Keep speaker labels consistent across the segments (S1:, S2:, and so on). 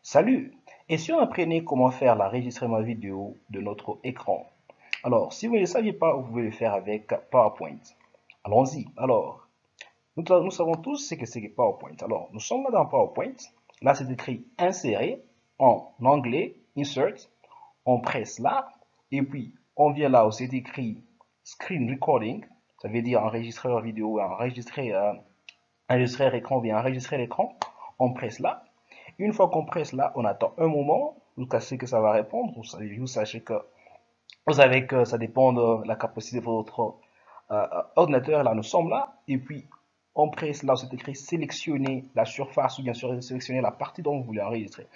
S1: Salut! Et si on apprenait comment faire l'enregistrement vidéo de notre écran? Alors, si vous ne saviez pas, vous pouvez le faire avec PowerPoint. Allons-y. Alors, nous savons tous ce que c'est que PowerPoint. Alors, nous sommes là dans PowerPoint. Là, c'est écrit insérer en anglais, insert. On presse là. Et puis, on vient là où c'est écrit screen recording. Ça veut dire enregistreur vidéo, enregistrer écran, bien enregistrer l'écran. On presse là. Une fois qu'on presse là, on attend un moment jusqu'à ce que ça va répondre. Vous savez que ça dépend de la capacité de votre ordinateur. Là, nous sommes là. Et puis, on presse là où c'est écrit sélectionner la surface ou bien sûr sélectionner la partie dont vous voulez enregistrer.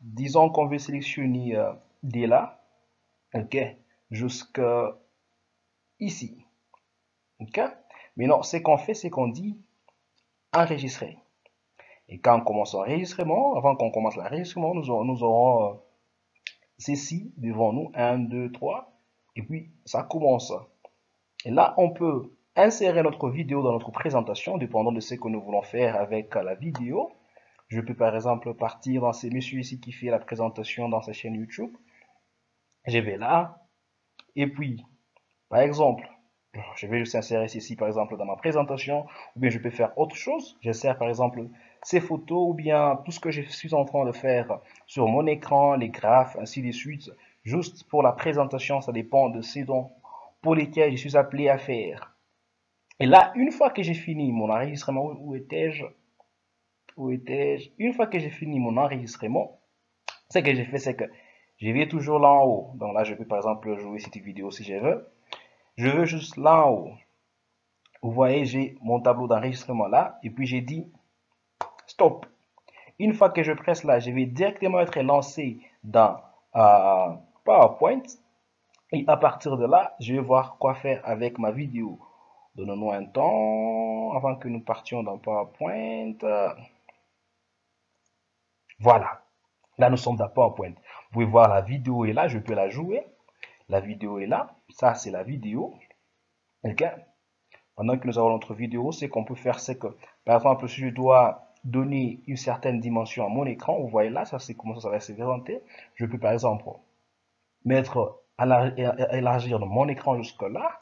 S1: Disons qu'on veut sélectionner dès là, ok, jusqu'à ici. Ok. Mais non, ce qu'on fait, c'est qu'on dit enregistrer. Et quand on commence l'enregistrement, avant qu'on commence l'enregistrement, nous aurons ceci devant nous, 1, 2, 3, et puis ça commence. Et là, on peut insérer notre vidéo dans notre présentation, dépendant de ce que nous voulons faire avec la vidéo. Je peux par exemple partir dans ce monsieur ici qui fait la présentation dans sa chaîne YouTube. Je vais là, et puis, par exemple, je vais juste insérer ceci par exemple dans ma présentation, ou bien je peux faire autre chose. J'insère par exemple ces photos, ou bien tout ce que je suis en train de faire sur mon écran, les graphes, ainsi de suite. Juste pour la présentation, ça dépend de ces dons pour lesquels je suis appelé à faire. Et là, une fois que j'ai fini mon enregistrement, où étais-je? Où étais-je? Une fois que j'ai fini mon enregistrement, ce que j'ai fait, c'est que je vais toujours là en haut. Donc là, je peux par exemple jouer cette vidéo si je veux. Je veux juste là en haut. Vous voyez, j'ai mon tableau d'enregistrement là, et puis j'ai dit stop. Une fois que je presse là, je vais directement être lancé dans PowerPoint. Et à partir de là, je vais voir quoi faire avec ma vidéo. Donnons-nous un temps avant que nous partions dans PowerPoint. Voilà. Là, nous sommes dans PowerPoint. Vous pouvez voir la vidéo est là, je peux la jouer. La vidéo est là. Ça, c'est la vidéo. OK? Pendant que nous avons notre vidéo, ce qu'on peut faire, c'est que, par exemple, si je dois donner une certaine dimension à mon écran, vous voyez là, ça c'est comment ça va se présenter. Je peux, par exemple, élargir mon écran jusque là,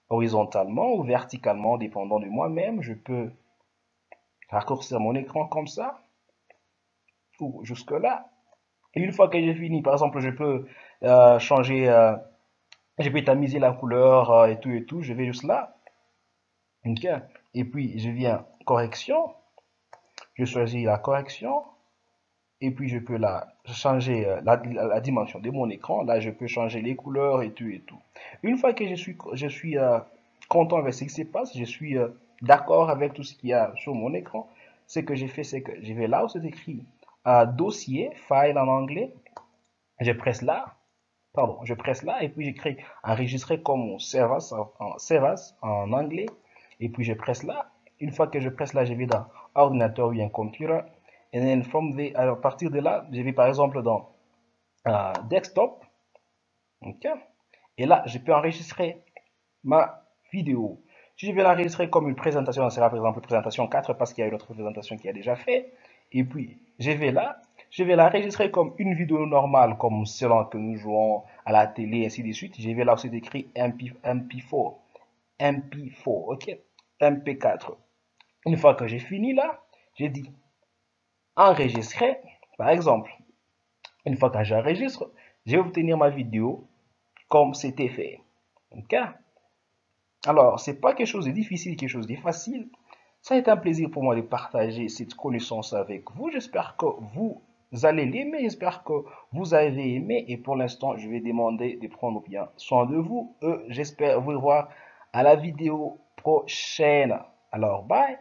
S1: horizontalement ou verticalement, dépendant de moi-même. Je peux raccourcir mon écran comme ça, ou jusque là. Et une fois que j'ai fini, par exemple, je peux changer, je peux tamiser la couleur et tout et tout. Je vais juste là. OK. Et puis, je viens correction. Je choisis la correction. Et puis, je peux changer la dimension de mon écran. Là, je peux changer les couleurs et tout et tout. Une fois que je suis content avec ce qui se passe, je suis d'accord avec tout ce qu'il y a sur mon écran. Ce que j'ai fait, c'est que je vais là où c'est écrit dossier, file en anglais. Je presse là. Pardon, je presse là et puis j'écris enregistrer comme Servas en anglais. Et puis je presse là. Une fois que je presse là, je vais dans ordinateur ou un computer. Et then à partir de là, je vais par exemple dans desktop. OK. Et là, je peux enregistrer ma vidéo. Si je vais l'enregistrer comme une présentation, ça sera par exemple présentation 4 parce qu'il y a une autre présentation qui a déjà fait. Et puis, je vais là, je vais l'enregistrer comme une vidéo normale, comme celle que nous jouons à la télé, ainsi de suite. Je vais là où c'est écrit MP4, ok, MP4. Une fois que j'ai fini là, j'ai dit enregistrer, par exemple. Une fois que j'enregistre, je vais obtenir ma vidéo comme c'était fait. Ok? Alors, c'est pas quelque chose de difficile, quelque chose de facile. Ça a été un plaisir pour moi de partager cette connaissance avec vous. J'espère que vous allez l'aimer. J'espère que vous avez aimé. Et pour l'instant, je vais demander de prendre bien soin de vous. J'espère vous revoir à la vidéo prochaine. Alors, bye.